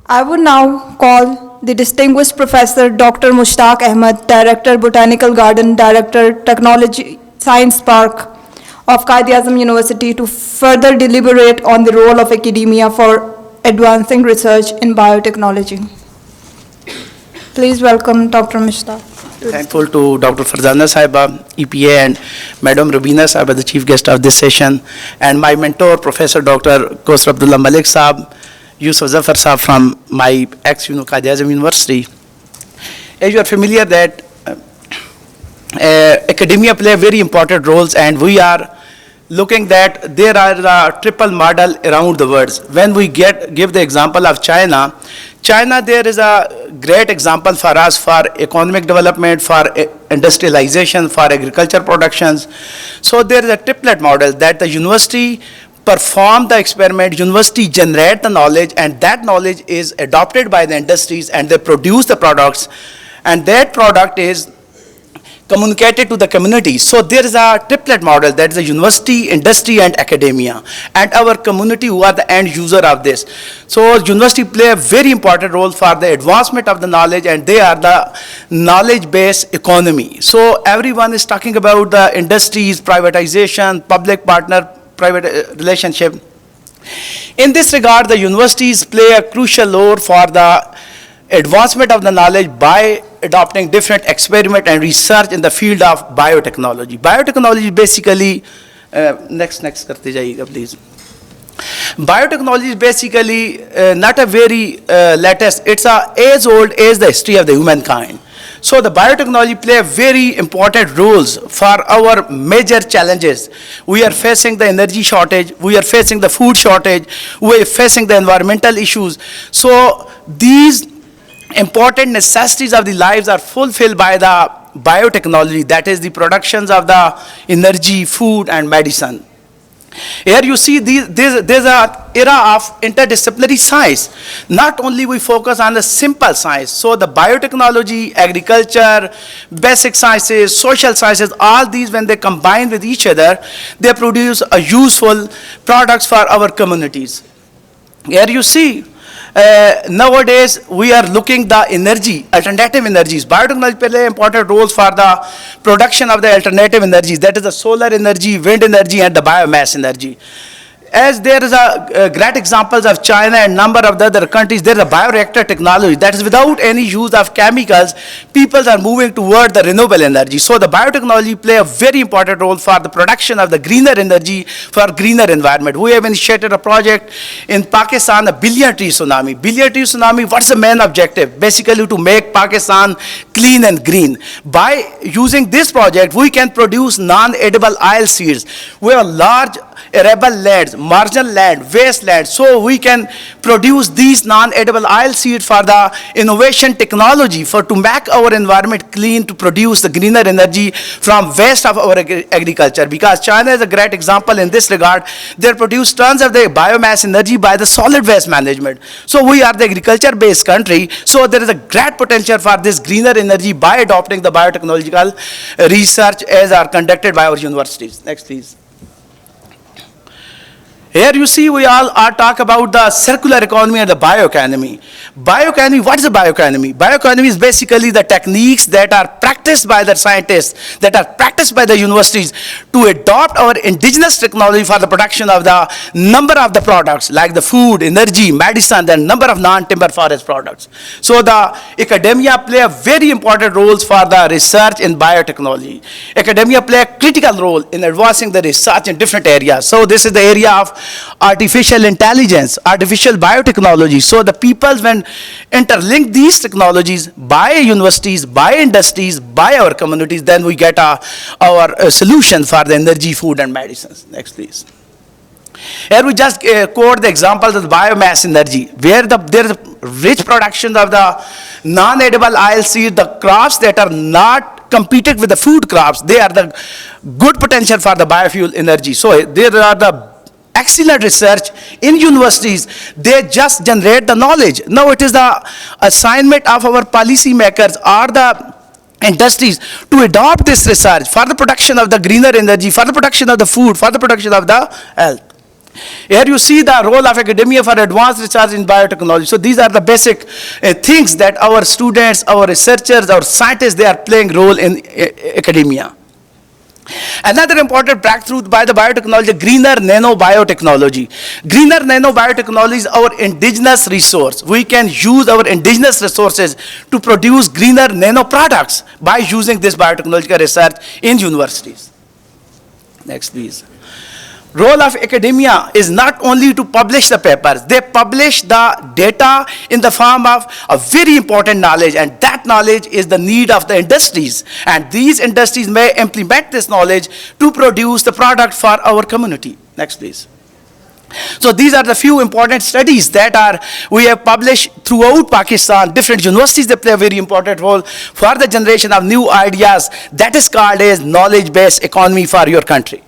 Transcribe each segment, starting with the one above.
I would now call the distinguished Professor Dr. Mushtaq Ahmad, Director, Botanical Garden, Director, Technology Science Park of Quaid-e-Azam University to further deliberate on the role of academia for advancing research in biotechnology. Please welcome Dr. Mushtaq. Thankful to Dr. Farzana Saiba, EPA, and Madam Rubina Saiba, the chief guest of this session, and my mentor, Professor Dr. Kosar Abdullah Malik Saab, Yusuf Zafar Saab from my Quaid-e-Azam University. As you are familiar that academia play very important roles, and we are looking that there are a triple model around the world. When we give the example of China, there is a great example for us for economic development, for industrialization, for agriculture productions. So there is a triplet model that the university perform the experiment, university generate the knowledge, and that knowledge is adopted by the industries, and they produce the products, and that product is communicated to the community. So there is a triplet model, that is a university, industry, and academia, and our community who are the end user of this. So university play a very important role for the advancement of the knowledge, and they are the knowledge-based economy. So everyone is talking about the industries, privatization, public partner private relationship. In this regard, the universities play a crucial role for the advancement of the knowledge by adopting different experiment and research in the field of biotechnology. Biotechnology basically, next karte jayega please. Biotechnology is basically not a very latest, it's as old as the history of the humankind. So the biotechnology play a very important roles for our major challenges. We are facing the energy shortage, we are facing the food shortage, we are facing the environmental issues. So these important necessities of the lives are fulfilled by the biotechnology, that is the productions of the energy, food, and medicine. Here you see there's an era of interdisciplinary science. Not only we focus on the simple science, so the biotechnology, agriculture, basic sciences, social sciences, all these when they combine with each other, they produce a useful products for our communities. Here you see, nowadays we are looking the energy, alternative energies. Biotechnology play important roles for the production of the alternative energies, that is the solar energy, wind energy, and the biomass energy. As there is a great examples of China and number of the other countries, there is a bioreactor technology that is without any use of chemicals, people are moving toward the renewable energy. So the biotechnology play a very important role for the production of the greener energy for greener environment. We have initiated a project in Pakistan, a billion tree tsunami. Billion tree tsunami, what's the main objective? Basically to make Pakistan clean and green. By using this project, we can produce non-edible oil seeds. We have a large arable lands, marginal land, wasteland, so we can produce these non-edible oil seeds for the innovation technology to make our environment clean, to produce the greener energy from waste of our agriculture. Because China is a great example in this regard. They produce tons of the biomass energy by the solid waste management. So we are the agriculture-based country, so there is a great potential for this greener energy by adopting the biotechnological research as are conducted by our universities. Next, please. Here you see we all are talk about the circular economy and the bioeconomy. Bioeconomy, what is a bioeconomy? Bioeconomy is basically the techniques that are practiced by the scientists, that are practiced by the universities to adopt our indigenous technology for the production of the number of the products like the food, energy, medicine, and number of non-timber forest products. So the academia play a very important roles for the research in biotechnology. Academia play a critical role in advancing the research in different areas. So this is the area of artificial intelligence, artificial biotechnology. So the people when interlink these technologies by universities, by industries, by our communities, then we get our solution for the energy, food, and medicines. Next, please. Here we just quote the examples of the biomass energy, where there is rich production of the non-edible oil seed, the crops that are not competed with the food crops, they are the good potential for the biofuel energy. So there are the excellent research in universities, they just generate the knowledge. Now it is the assignment of our policy makers or the industries to adopt this research for the production of the greener energy, for the production of the food, for the production of the health. Here you see the role of academia for advanced research in biotechnology. So these are the basic things that our students, our researchers, our scientists, they are playing role in academia. Another important breakthrough by the biotechnology, greener nanobiotechnology. Greener nanobiotechnology is our indigenous resource. We can use our indigenous resources to produce greener nano products by using this biotechnological research in universities. Next, please. Role of academia is not only to publish the papers, they publish the data in the form of a very important knowledge, and that knowledge is the need of the industries. And these industries may implement this knowledge to produce the product for our community. Next, please. So these are the few important studies that we have published throughout Pakistan. Different universities, they play a very important role for the generation of new ideas. That is called as knowledge-based economy for your country.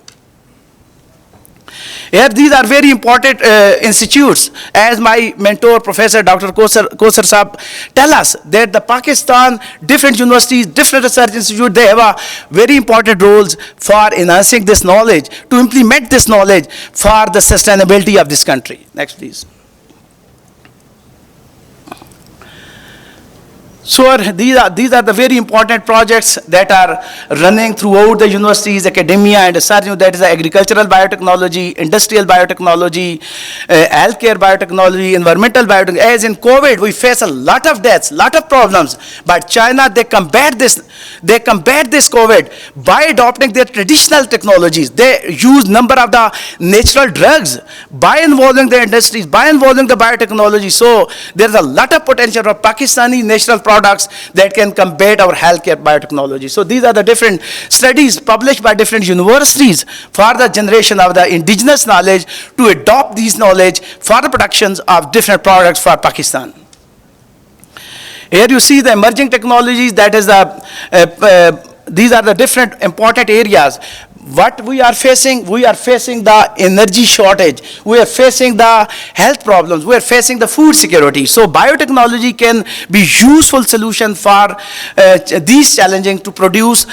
Here, these are very important institutes. As my mentor, Professor Dr. Kosar Saab, tell us that the Pakistan, different universities, different research institutes, they have a very important roles for enhancing this knowledge, to implement this knowledge for the sustainability of this country. Next, please. So these are the very important projects that are running throughout the universities, academia, and research. That is agricultural biotechnology, industrial biotechnology, healthcare biotechnology, environmental biotechnology. As in COVID, we face a lot of deaths, lot of problems. But China, they combat this COVID by adopting their traditional technologies. They use number of the natural drugs by involving the industries, by involving the biotechnology. So there's a lot of potential for Pakistani natural products that can combat our healthcare biotechnology. So these are the different studies published by different universities for the generation of the indigenous knowledge, to adopt these knowledge for the productions of different products for Pakistan. Here you see the emerging technologies. That is these are the different important areas. What we are facing the energy shortage, we are facing the health problems, we are facing the food security. So biotechnology can be useful solution for these challenging, to produce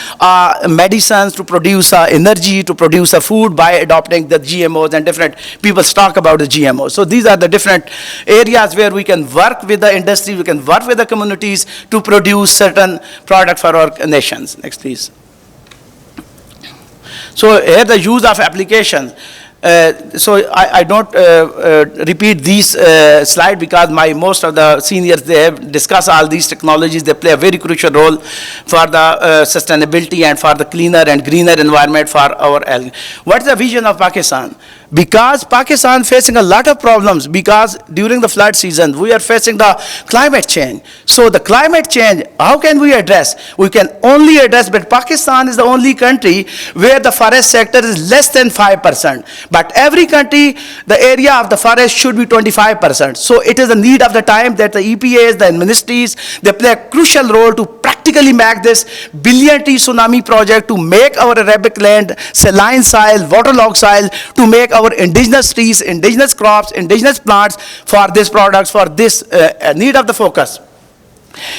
medicines, to produce energy, to produce food by adopting the GMOs, and different people talk about the GMOs. So these are the different areas where we can work with the industry, we can work with the communities to produce certain product for our nations. Next, please. So here the use of applications. So I don't repeat these slide, because most of the seniors, they have discussed all these technologies. They play a very crucial role for the sustainability and for the cleaner and greener environment for our health. What is the vision of Pakistan? Because Pakistan facing a lot of problems, because during the flood season we are facing the climate change. So the climate change, how can we address? We can only address, but Pakistan is the only country where the forest sector is less than 5%. But every country, the area of the forest should be 25%. So it is a need of the time that the EPAs, the ministries, they play a crucial role to practically make this billion-tree tsunami project, to make our Arabic land saline soil, waterlogged soil, to make our indigenous trees, indigenous crops, indigenous plants for these products, for this need of the focus.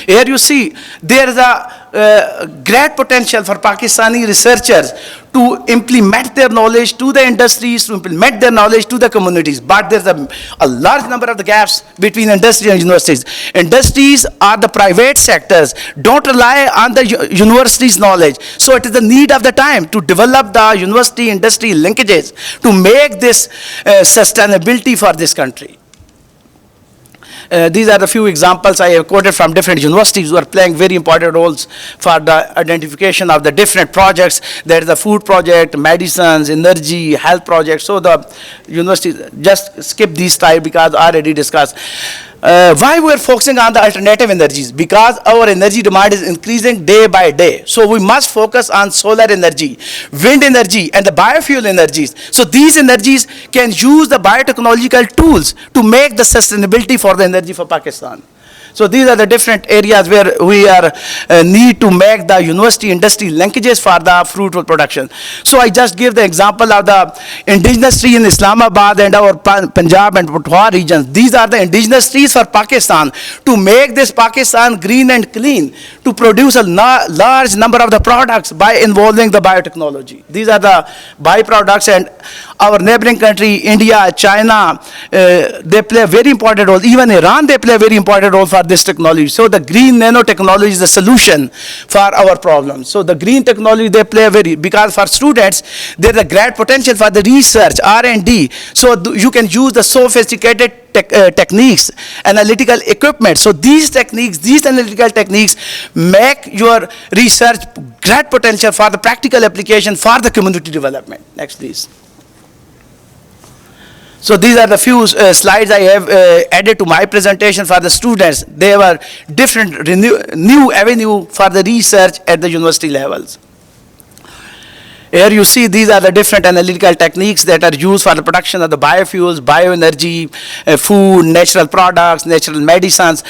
Here you see there is a great potential for Pakistani researchers to implement their knowledge to the industries, to implement their knowledge to the communities. But there's a large number of the gaps between industry and universities. Industries are the private sectors, don't rely on the university's knowledge. So it is the need of the time to develop the university-industry linkages to make this sustainability for this country. These are the few examples I have quoted from different universities who are playing very important roles for the identification of the different projects. There is the food project, medicines, energy, health projects. So the universities, just skip these slide because I already discussed. Why we are focusing on the alternative energies? Because our energy demand is increasing day by day. So we must focus on solar energy, wind energy, and the biofuel energies. So these energies can use the biotechnological tools to make the sustainability for the energy for Pakistan. So these are the different areas where we are need to make the university industry linkages for the fruitful production. So I just give the example of the indigenous tree in Islamabad and our Punjab and Patwa regions. These are the indigenous trees for Pakistan to make this Pakistan green and clean, to produce a large number of the products by involving the biotechnology. These are the byproducts, and our neighboring country, India, China, they play a very important role. Even Iran, they play a very important role for this technology. So the green nanotechnology is the solution for our problems. So the green technology, they play a because for students, there's a great potential for the research, R&D. So you can use the sophisticated techniques, analytical equipment. So these techniques, these analytical techniques make your research great potential for the practical application for the community development. Next, please. So these are the few slides I have added to my presentation for the students. They were different, new avenue for the research at the university levels. Here you see these are the different analytical techniques that are used for the production of the biofuels, bioenergy, food, natural products, natural medicines.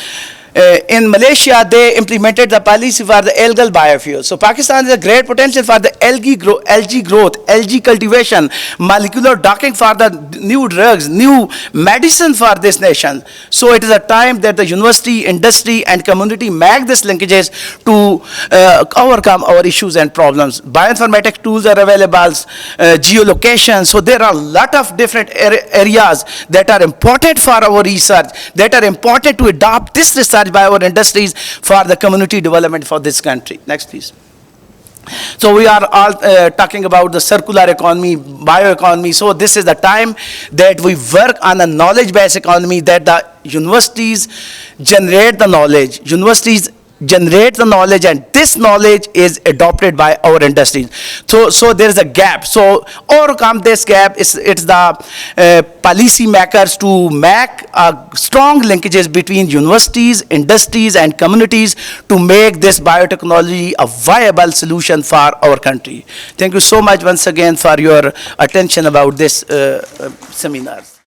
In Malaysia, they implemented the policy for the algal biofuels. So Pakistan has a great potential for the algae growth, algae cultivation, molecular docking for the new drugs, new medicine for this nation. So it is a time that the university, industry, and community make these linkages to overcome our issues and problems. Bioinformatic tools are available, geolocation. So there are a lot of different areas that are important for our research, that are important to adopt this research by our industries for the community development for this country. Next, please. So we are all talking about the circular economy, bioeconomy. So this is the time that we work on a knowledge-based economy, that the universities generate the knowledge. Universities generate the knowledge, and this knowledge is adopted by our industries. So there is a gap. So overcome this gap, it's the policy makers to make strong linkages between universities, industries, and communities to make this biotechnology a viable solution for our country. Thank you so much once again for your attention about this seminar.